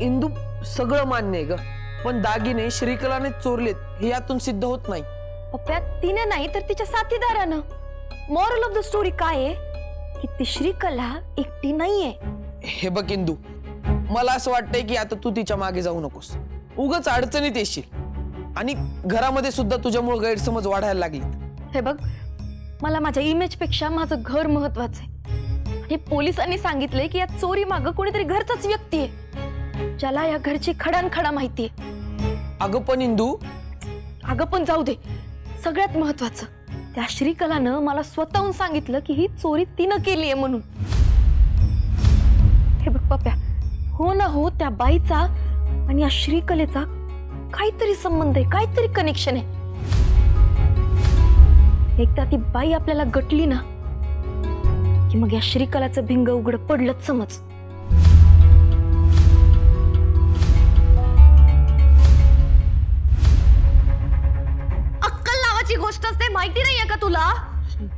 इंदू सगळं मान्य आहे ग, पण दागिने श्रीकलाने चोरलेत हे यातून सिद्ध होत नाही. पप्प्या तिने नाही तर तिच्या साथीदारानं. मॉरल ऑफ द स्टोरी काय आहे की ती श्रीकला एकटी नाहीये. हे बघ इंदू, मला असं वाटतंय की आता तू तिच्या मागे जाऊ नकोस. उगाच अडचणीत येशील आणि घरामध्ये सुद्धा तुझ्यामुळे गैरसमज वाढायला लागले. हे बघ, मला माझ्या इमेज पेक्षा माझं घर महत्वाचं आहे. आणि पोलिसांनी सांगितलंय की या चोरी मागं कोणीतरी घरचाच व्यक्ती आहे ज्याला या घरची खडानखडा माहिती आहे. अगं पण इंदू, अगं पण जाऊ दे, सगळ्यात महत्वाचं त्या श्रीकलानं मला स्वतःहून सांगितलं की ही चोरी तिनं केली आहे म्हणून. हे बघ पप्प्या, हो ना हो त्या बाईचा आणि या श्रीकलेचा काहीतरी संबंध आहे, काहीतरी कनेक्शन आहे. एकदा ती बाई आपल्याला गटली ना की मग या श्रीकलाचं भिंग उघड पडलंच समज. अक्कल नावाची गोष्ट असते, माहिती नाहीये का तुला?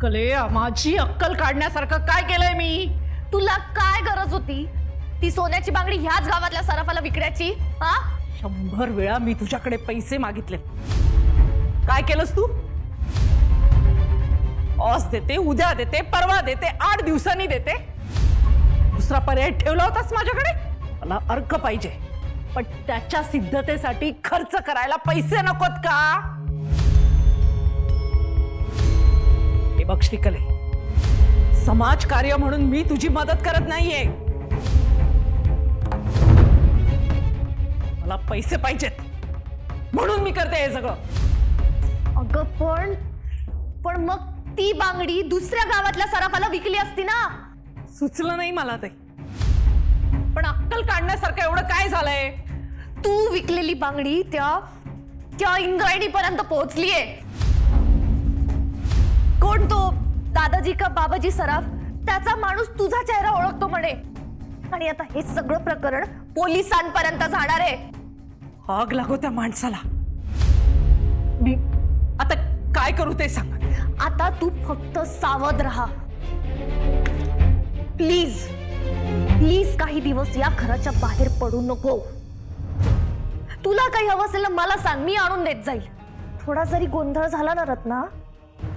कले, माझी अक्कल काढण्यासारखं काय केलंय मी? तुला काय गरज होती ती सोन्याची बांगडी ह्याच गावातल्या सराफाला विकण्याची? 100 वेळा मी तुझ्याकडे पैसे मागितले, काय केलंस तू? आज देते, उद्या देते, परवा देते, 8 दिवसांनी देते. दुसरा पर्याय ठेवला होतास माझ्याकडे? मला अर्क पाहिजे, पण त्याच्या सिद्धतेसाठी खर्च करायला पैसे नकोत का? हे बघ श्रीकले, समाज कार्य म्हणून मी तुझी मदत करत नाहीये. मला पैसे पाहिजेत म्हणून मी करते हे सगळं. अगं पण मग ती बांगडी दुसऱ्या गावातल्या सराफाला विकली असती ना. सुचलं नाही मला ते, पण अक्कल काढण्यासारखं एवढं काय झालंय? तू विकलेली बांगडी त्या इंद्रायणी पर्यंत पोहोचलीये. कोण तो दादाजी का बाबाजी सराफ, त्याचा माणूस तुझा चेहरा ओळखतो म्हणे. आणि आता हे सगळं प्रकरण पोलिसांपर्यंत जाणार आहे. आग लागो त्या माणसाला. मी आता काय करू ते सांग. आता तू फक्त सावध राहा प्लीज. प्लीज काही दिवस या घराच्या बाहेर पडू नको. तुला काही हवं असेल ना मला सांग, मी आणून देत जाईल. थोडा जरी गोंधळ झाला ना रत्ना,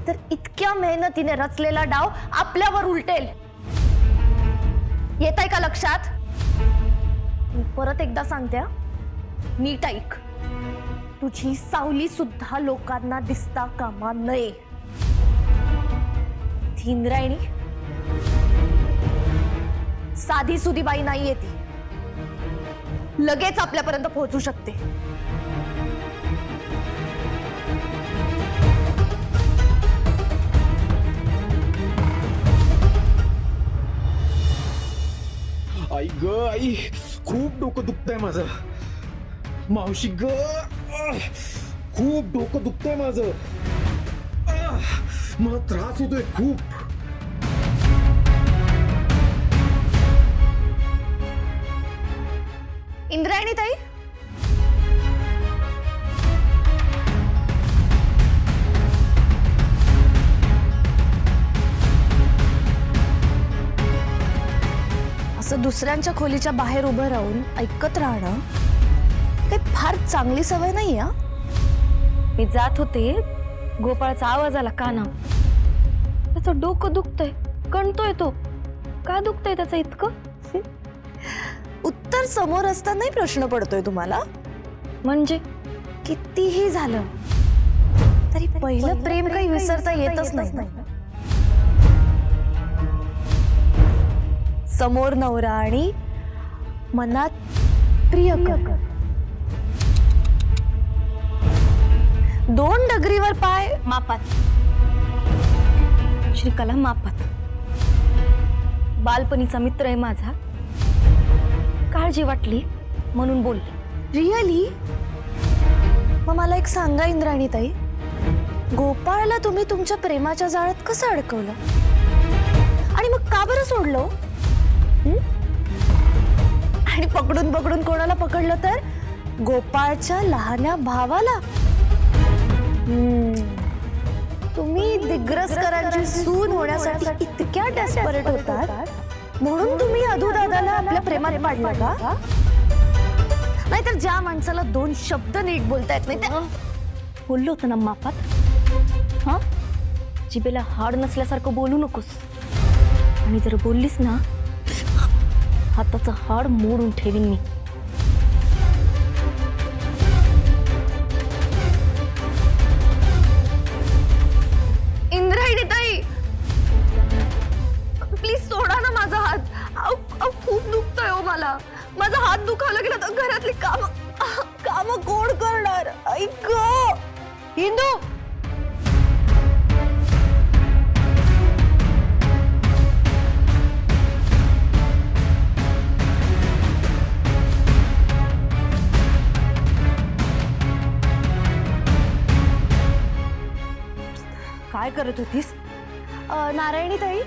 तर इतक्या मेहनतीने रचलेला डाव आपल्यावर उलटेल. येतंय का लक्षात? मी परत एकदा सांगते, नीट ऐक. तुझी सावली सुद्धा लोकांना दिसता कामा नये. ती इंद्रायणी साधी सुधी बाई नाहीये, ती लगेच आपल्यापर्यंत पोहोचू शकते. आई ग आई, खूप डोकं दुखतंय माझं. मावशी ग, खूप डोकं दुखतंय माझं. मला त्रास होतोय खूप. इंद्रायणी ताई, असं दुसऱ्यांच्या खोलीच्या बाहेर उभं राहून ऐकत राहणं काही फार चांगली सवय नाही. मी जात होते, गोपाळचा आवाज आला काना. त्याचं डोकं दुखतंय, कणतोय तो. का दुखतंय त्याचं इतकं? उत्तर समोर असतानाही प्रश्न पडतोय तुम्हाला? म्हणजे कितीही झालं तरी पहिलं प्रेम काही विसरता येतच नाही. समोर नवरा आणि मनात प्रियकर. 2 डगरीवर पाय मापात. श्रीकला मापात. बालपणीचा मित्र आहे माझा, काळजी वाटली म्हणून बोलले. रिअली? मग मला एक सांगा इंद्रायणी ताई, गोपाळला तुम्ही तुमच्या प्रेमाच्या जाळ्यात कसं अडकवलं आणि मग का बरं सोडलं? आणि पकडून पकडून कोणाला पकडलं तर? गोपाळच्या लहान्या भावाला. तुम्ही दिग्रसकरांची सून होण्यासाठी इतक्या डेस्परेट होतात म्हणून तुम्ही अधू दादाला आपल्या प्रेमात पाडलं का? नाहीतर ज्या माणसाला 2 शब्द नीट बोलता येत नाही त्या बोललो होतं ना मापात. हा, जिबेला हाड नसल्यासारखं बोलू नकोस. आणि जर बोललीस ना, हाताचं हाड मोडून ठेवीन मी. इंद्रायणी ताई, प्लीज सोडा ना माझा हात. खूप दुखतोय हो मला. माझा हात दुखायला गेला तर घरातली काम कोण करणार? ऐक हिंदू. काय करत होतीस? नारायणी ताई,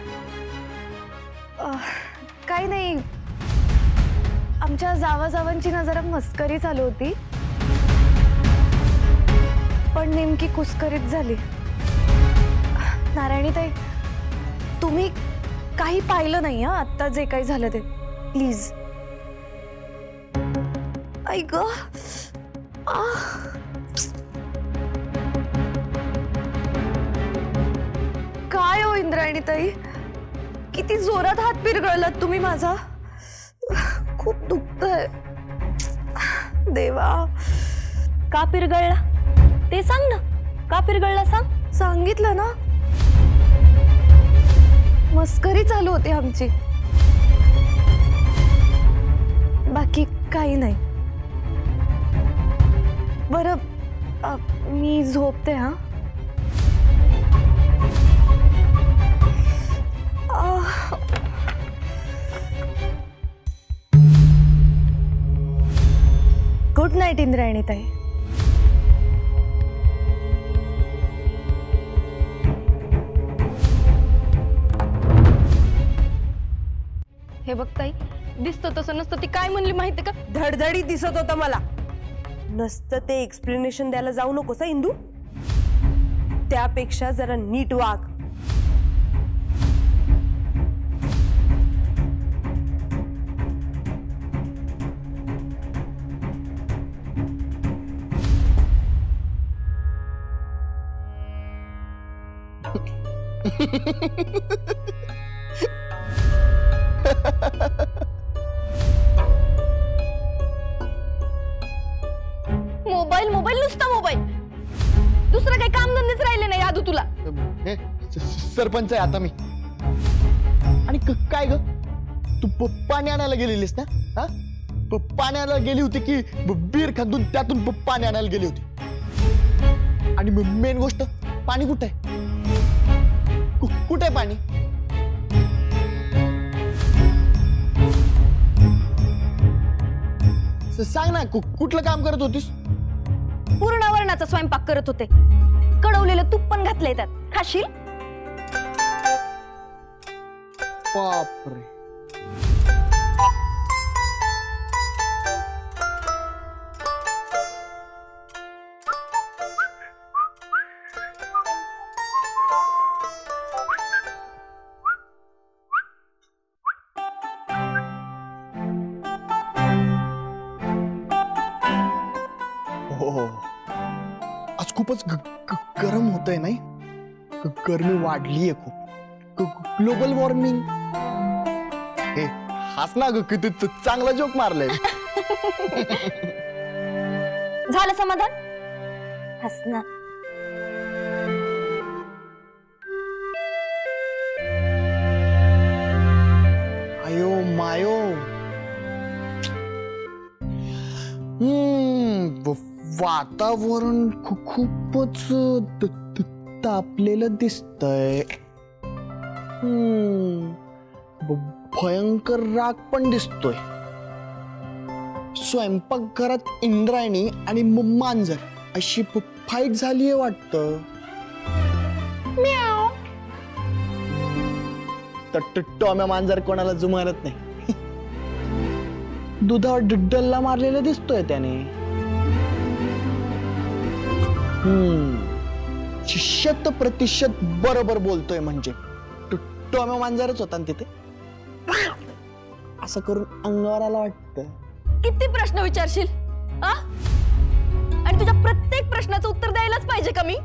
काही नाही, आमच्या जावाजावांची ना जरा मस्करी चालू होती, पण नेमकी कुस्करीत झाली. नारायणी ताई, तुम्ही काही पाहिलं नाही हा आत्ता जे काही झालं ते, प्लीज. ऐक काय हो इंद्रायणी ताई, किती जोरात हात पिरगळलात तुम्ही माझा. खूप दुखतंय. देवा, का पिरगळला ते सांग ना. का पिरगळला सांग. सांगितलं ना, मस्करी चालू होती आमची, बाकी काही नाही. बरं, मी झोपते. हा, गुड नाईट इंद्रायणी ताई. हे बघ ताई, दिसतो तसं नसतं. ती काय म्हणली माहिती का? धडधडी दिसत होतं मला. नसतं ते एक्सप्लेनेशन द्यायला जाऊ नकोस हं इंदू. त्यापेक्षा जरा नीट वाग. मोबाईल मोबाईल नुसता मोबाईल. दुसरं काही काम धंदेच राहिले नाही आदू तुला. सरपंच आहे आता मी. आणि काय ग, तू पाणी आणायला गेलेलीस ना? हा, पाणी आणायला गेली होती की बीर खांदून त्यातून पाणी आणायला गेली होती? आणि मेन गोष्ट, पाणी कुठे आहे? कुठे पाणी? सांग ना, कुठलं काम करत होतीस? पूर्ण वर्णाचा स्वयंपाक करत होते. कडवलेलं तूप पण घातलंय त्यात. खाशील? बापरे. हो, आज खूपच गरम होतंय नाही? गरमी वाढलीये खूप. Global warming. हे हास ना ग, किती चांगला जोक मारलाय. झालं समाधान? हस ना. आयो मायो. वातावरण खूपच तापलेलं दिसतंय. भयंकर राग पण दिसतोय. स्वयंपाकघरात इंद्रायणी आणि मांजर अशी फाईट झालीये वाटतं. टॉम्या मांजर कोणाला जुमानत नाही. दुधावर डल्ला मारलेला दिसतोय त्याने. 100% बरोबर बोलतोय. म्हणजे टॉम्या मांजरच होता ना तिथे. असं करून अंगावर आला वाटतं. किती प्रश्न विचारशील? आणि तुझ्या प्रत्येक प्रश्नाचं उत्तर द्यायलाच पाहिजे का मी?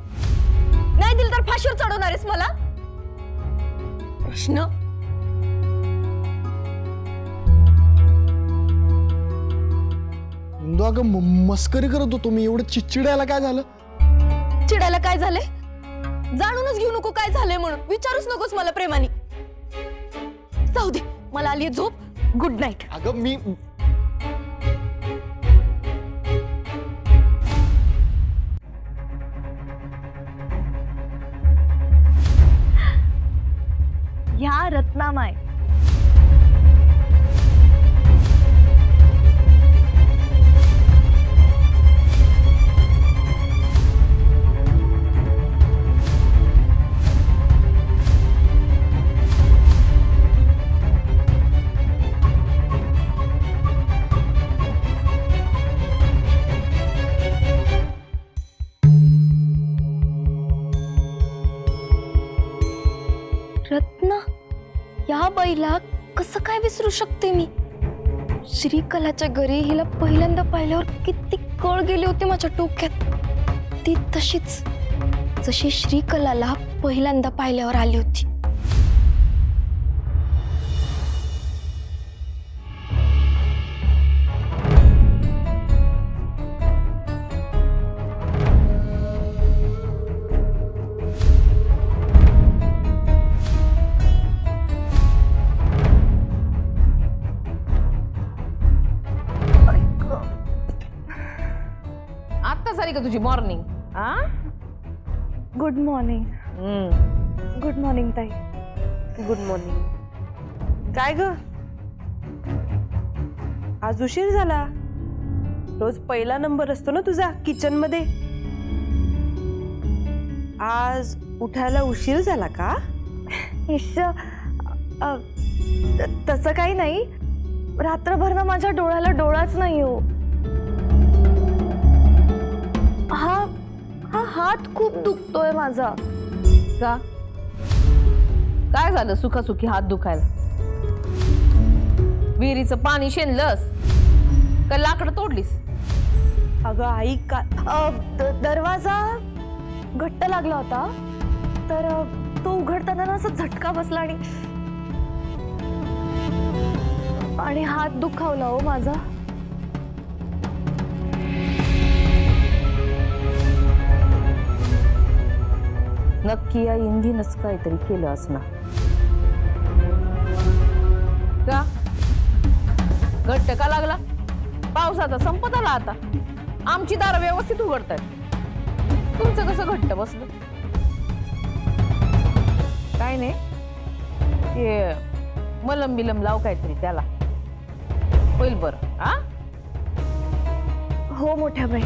नाही दिलं तर फाशीवर चढवणार आहेस मला? प्रश्न इंदू अगं मस्करी करत होतो मी, एवढं चिडचिडायला काय झालं? चिडायला काय झालंय? जाणूनच घेऊ नको काय झालंय म्हणून, विचारूच नकोस मला प्रेमाने. जाऊ दे, मला आली झोप. Good night. अगं मी ह्या रत्नामाय. रत्ना, या बाईला कसं काय विसरू शकते मी? श्रीकलाच्या घरी हिला पहिल्यांदा पाहिल्यावर किती कळ गेली होती माझ्या डोक्यात. ती तशीच जशी श्रीकलाला पहिल्यांदा पाहिल्यावर आली होती. आता झाली का तुझी morning? Good morning. Good morning ताई. Good morning. काय ग, आज उशीर झाला. रोज पहिला नंबर असतो ना तुझा किचन मध्ये. आज उठायला उशीर झाला का? तसं काही नाही. रात्रभर ना माझ्या डोळ्याला डोळाच नाही हो. हा हात खूप दुखतोय माझा. का? काय झालं सुखासुखी हात दुखायला? विहिरीचं पाणी शेणलंस का लाकडं तोडलीस? अगं आई का दरवाजा घट्ट लागला होता तर तो उघडताना ना असा झटका बसला आणि हात दुखावला हो माझा. नक्की या इंधीनच काहीतरी केलं असणार. का? घट्ट का लागला? पावसाचा संपत आला आता. आमची दारं व्यवस्थित उघडतात, तुमचं कसं घट्ट बसलं? काय नाही, ते मलम बिलम लाव काहीतरी त्याला, होईल बरं. हो मोठ्या बाई.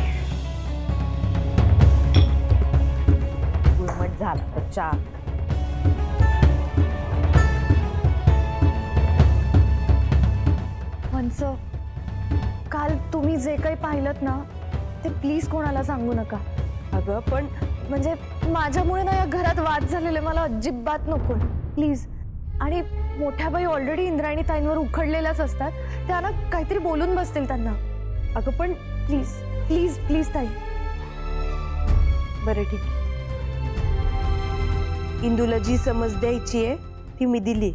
गुळमट झाला तर चहा. हंस, काल तुम्ही जे काही पाहिलं ना ते प्लीज कोणाला सांगू नका. अगं पण म्हणजे माझ्यामुळे ना या घरात वाद झालेले मला अजिबात नको प्लीज. आणि मोठ्या बाई ऑलरेडी इंद्रायणी ताईंवर उखडलेल्याच असतात, त्या ना काहीतरी बोलून बसतील त्यांना. अगं पण प्लीज प्लीज प्लीज ताई. बरं ठीक आहे. इंदूला जी समज द्यायची आहे ती मी दिली.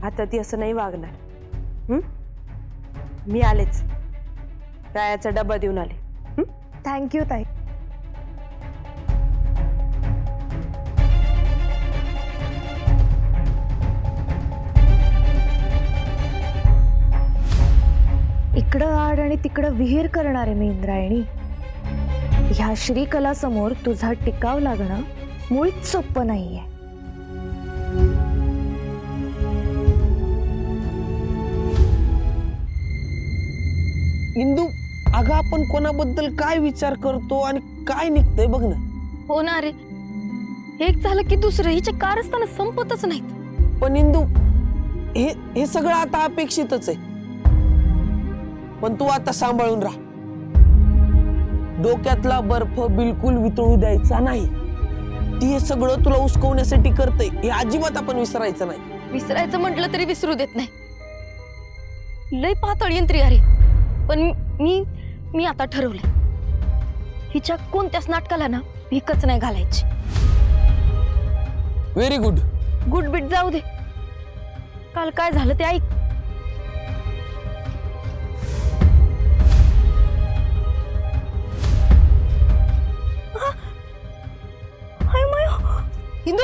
आता ती असं नाही वागणार. मी आलेच, रायाचा डबा देऊन आले. थँक्यू ताई. इकडं आड आणि तिकडं विहीर करणार आहे मी इंद्रायणी. ह्या श्रीकला समोर तुझा टिकाव लागणं मुळीच सोपं नाहीये. इंदू, अगं आपण कोणाबद्दल काय विचार करतो आणि काय निघतंय बघ ना. हो ना रे, एक झालं की दुसरं हिचे कारस्थान संपतच नाहीत. पण इंदू, हे सगळं आता अपेक्षितच आहे. पण तू आता सांभाळून राहा. डोक्यातला बर्फ बिलकुल वितळू द्यायचा नाही. ती हे सगळं तुला उस्कवण्यासाठी करते, हे अजिबात आपण विसरायचं नाही. विसरायचं म्हटलं तरी विसरू देत नाही. लय पातळ यंत्री अरे. पण मी आता ठरवलंय, हिच्या कोणत्याच नाटकाला ना भीकच नाही घालायची. Very good. गुड बीट जाऊ दे, काल काय झालं ते ऐक. हिंदू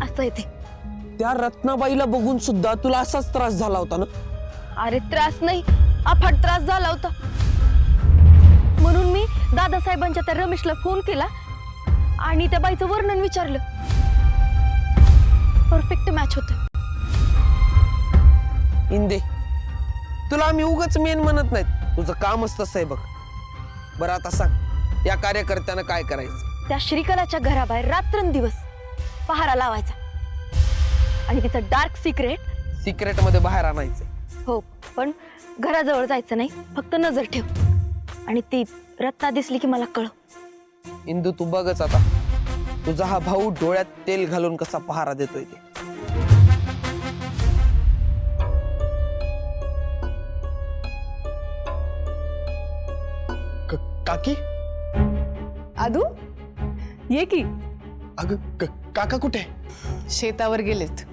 असं येते. त्या रत्नाबाईला बघून सुद्धा तुला असाच त्रास झाला होता ना? अरे त्रास नाही, अफाट त्रास झाला होता. म्हणून मी दादासाहेबांच्या त्या रमेशला फोन केला आणि त्या बाईचं वर्णन विचारलं. परफेक्ट मॅच होतं. इंदे, तुला आम्ही उगाच मेन म्हणत नाहीत, तुझं कामच तसं आहे बघ. बरं आता सांग, या कार्यकर्त्यानं काय करायचं? त्या श्रीकलाच्या घराबाहेर रात्रंदिवस पहारा लावायचा आणि तिचं डार्क सिक्रेट मध्ये बाहेर आणायचं. हो, पण घराजवळ जायचं नाही, फक्त नजर ठेव. आणि ती रत्ना दिसली की मला कळव. इंदू तू बघच आता, तुझा हा भाऊ डोळ्यात तेल घालून कसा पहारा देतोय ते. काकी, आदू ये की. अगं काका कुठे? शेतावर गेलेत.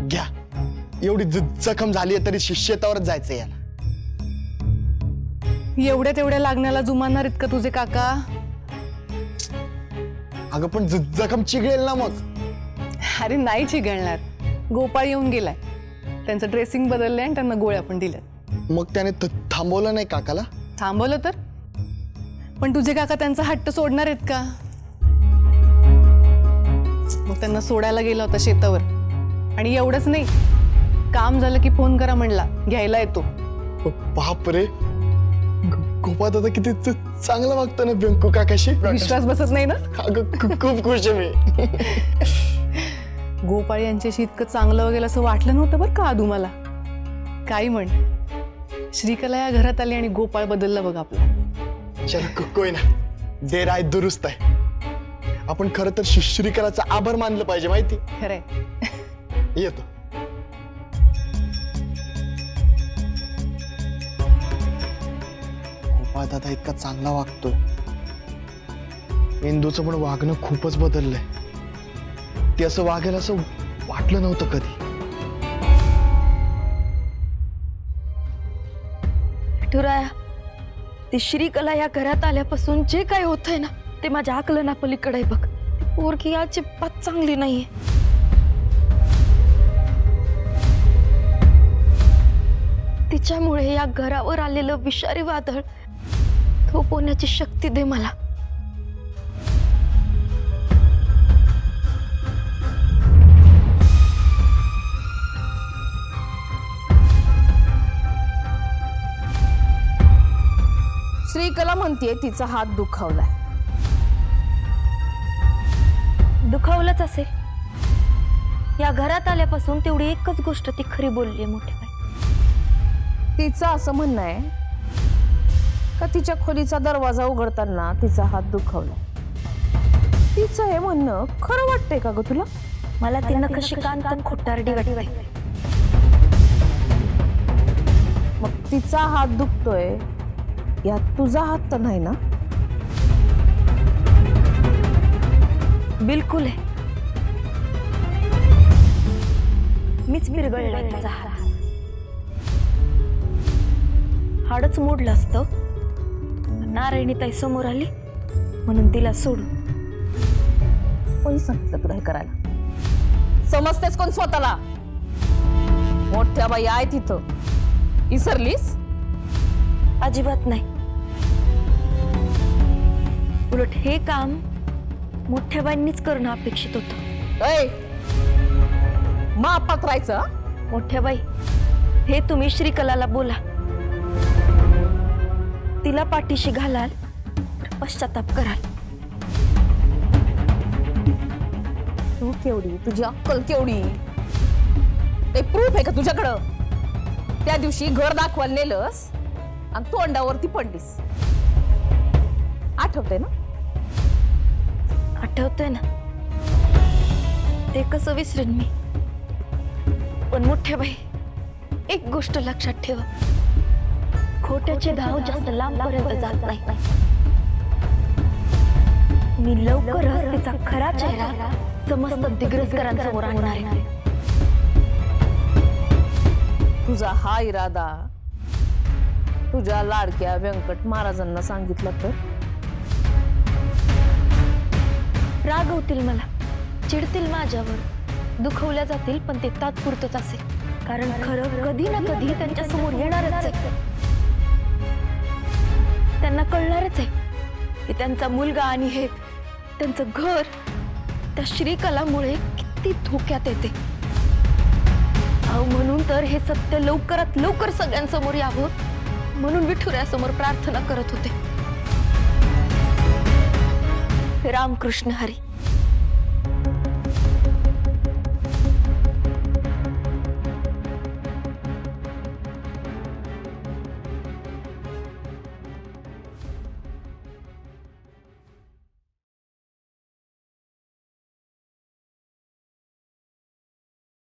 घ्या, एवढी जखम झाली तरी शेतावरच जायचं याला. एवढ्या तेवढ्या लागण्याला जुमानणार आहेत का तुझे काका? अगं पण जखम चिघळेल ना मग. अरे नाही चिघळणार. गोपाळ येऊन गेलाय, त्यांचं ड्रेसिंग बदललंय आणि त्यांना गोळ्या पण दिल्यात. मग त्याने थांबवलं नाही काकाला? थांबवलं तर, पण तुझे काका त्यांचा हट्ट सोडणार आहेत का? मग त्यांना सोडायला गेला होता शेतावर. आणि एवढंच नाही, काम झालं की फोन करा म्हणला, घ्यायला येतो. बाप रे, गोपा दादा किती चांगला वागतो ना व्यंकू काकाशी. विश्वास बसत नाही ना? अगं खूप खुश आहे मी. गोपाळ यांच्याशी इतकं चांगलं वगैरे असं वाटलं नव्हतं बरं का आदू मला. काही म्हण, श्रीकला या घरात आली आणि गोपाळ बदलला बघ आपला. चल कोई ना, देर आहे दुरुस्त आहे. आपण खरं तर श्रीकलाचा आभार मानलं पाहिजे, माहिती. खरंय. येतो. गोपाळ दादा इतका चांगला वागतोय. इंदूचं पण वागणं खूपच बदललंय. ते असं वागेल असं वाटलं नव्हतं कधी. ठुराया, ती श्रीकला या घरात आल्यापासून जे काही होतंय ना ते माझ्या आकलना पलीकडे बघ. ती पोरगी अजिबात चांगली नाहीये. तिच्यामुळे या घरावर आलेलं विषारी वादळ थोपवण्याची शक्ती दे मला. श्रीकला म्हणतीये तिचा हात दुखावलाय. दुखावलंच असेल. या घरात आल्यापासून तेवढी एकच गोष्ट ती खरी बोलली मोठी बाई. तिचं असं म्हणणं आहे का तिच्या खोलीचा दरवाजा उघडताना तिचा हात दुखावलाय. तिचं हे म्हणणं खरं वाटतंय का ग तुला? मला ती नखशिकांत खोटारडी वाटते. मग तिचा हात दुखतोय यात तुझा हात तर नाही ना? बिलकुल आहे. मीच पिरगळला तिचा हात. हाडच मोडलं असतं. नारायणी ताई समोर आली म्हणून तिला सोडून. कोणी सांगितलं तुला हे करायला? समजतेस कोण स्वतःला? मोठ्या बाई आहे तिथं, विसरलीस? अजिबात नाही. उलट हे काम मोठ्या बाईंनीच करणं अपेक्षित होतं. मापात राहायचं. मोठ्या बाई, हे तुम्ही श्रीकलाला बोला. तिला पाठीशी घालाल तर पश्चाताप कराल. तू केवढी, तुझी अक्कल केवढी? ते प्रूफ आहे का तुझ्याकडं? त्या दिवशी घर दाखवायला नेलंस आणि तोंडावरती पडलीस. आठवतंय ना? आठवतंय ना? ते कसं विसरेन मी. पण मोठ्या बाई, एक गोष्ट लक्षात ठेवा, खोट्याचे धाव जास्त लांबपर्यंत जात नाही. मी लवकरच तिचा खरा चेहरा समस्त दिग्रजकरांसमोर आणणार आहे. तुझा हा इरादा तुझ्या लाडक्या व्यंकट महाराजांना सांगितलं तर? रागवतील मला, चिडतील माझ्यावर, दुखवल्या जातील, पण ते तात्पुरतच असेल. कारण खरं कधी ना कधी त्यांच्या समोर येणारच आहे. त्यांना कळणारच आहे की त्यांचा मुलगा आणि हे त्यांचं घर त्या श्रीकलामुळे किती धोक्यात येते. अहो, म्हणून तर हे सत्य लवकरात लवकर सगळ्यांसमोर यावं म्हणून विठुरायासमोर प्रार्थना करत होते. रामकृष्ण हरी.